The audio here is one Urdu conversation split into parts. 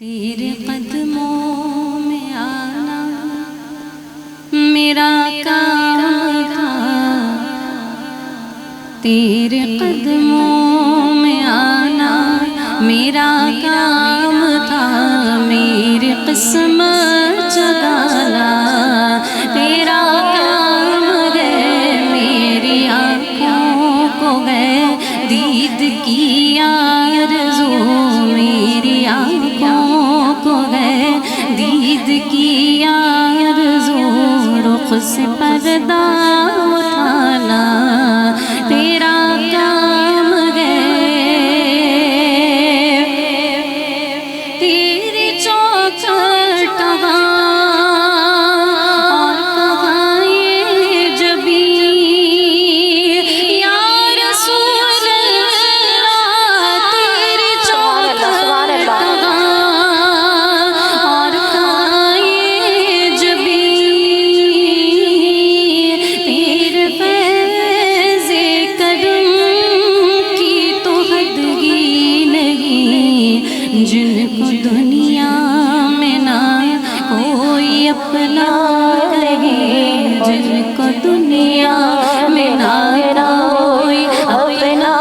تیرے قدموں میں آنا میرا کام تھا، تیرے قدموں میں آنا میرا کام تھا، میری قسمت جگانا تیرا کام ہے، میری آنکھوں کو ہے دید کی آرزو، میری آنکھوں کو ہے دید کی آرزو، رخ سے پردہ اٹھانا تیرا کام ہے، تیری چوکھٹ کہاں اور کہاں یہ جبیں، یا رسول اللہ تیری چوکھٹ کہاں اور کہاں یہ جبیں، تیرے فیض کرم کی تو حد ہی نہیں، جن کو دنیا میں نہ کوئی اپنا کہے، جن کو دنیا میں نہ کوئی اپنا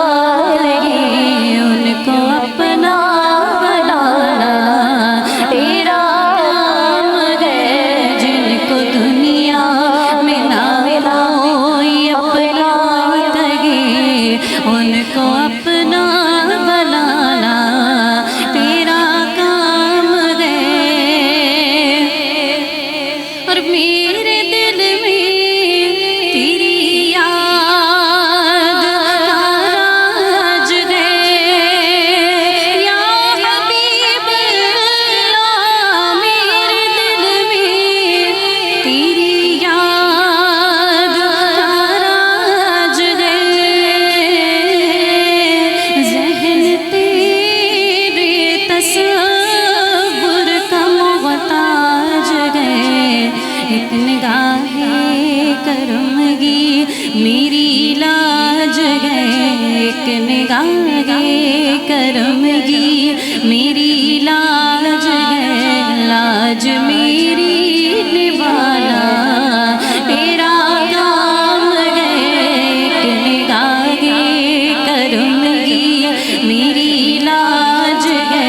کہے، ان کو اپنا بنانا تیرا کام ہے، جن کو دنیا میں نہ کوئی اپنا کہے، ان کو اپنا بنانا تیرا کام ہے، اور میرے دل میں تیری یاد کا راج ہے، یا حبیب اللہ میرے دل میں تیری یاد کا راج ہے، ذہن تیرے تصور کا محتاج ہے، ایک نگاہ کرمگی میری لاج ہے، ایک نگاہ کرمگی میری لاج ہے، لاج میری نبھانا تیرا کام ہے، ایک نگاہ کرمگی میری لاج ہے،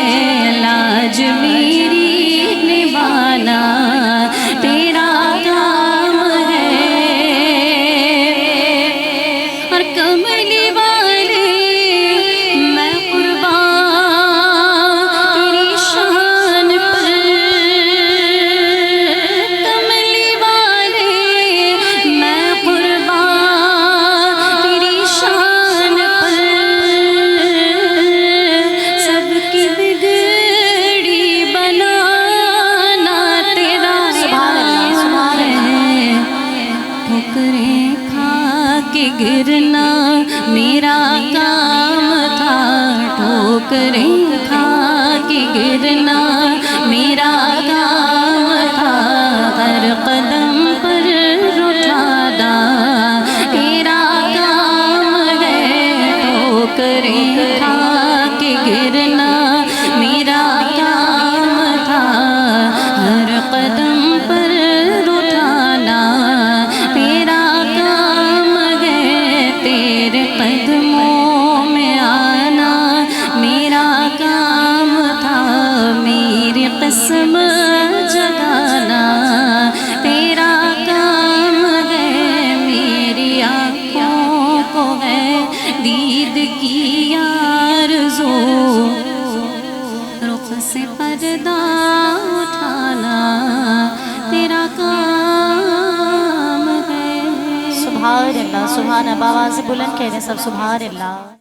لاج میری نبھانا تیرا کام ہے، اور کملی والے میں قربان تیری شان پر، کملی والے میں قربان تیری شان پر، سب کی بگڑی بنانا تیرا کام ہے، ٹھوکریں کھا کے گرنا میرا کام تھا، ٹھوکریں کھا کے گرنا میرا کام تھا، ہر قدم پر اٹھانا تیرا کام ہے، ٹھوکریں کھا کے گرنا میرا کام تھا، ہر قدم پر اٹھانا تیرا کام ہے، تیرے قدموں میں آنا میرا کام تھا، میری قسمت جگانا تیرا کام ہے، میری آنکھوں کو ہے دید کی آرزو، رخ سے پردہ اٹھانا تیرا کام ہے، سبحان اللہ، سبحان اللہ، آواز بلند کہہ رہے سب سبحان اللہ۔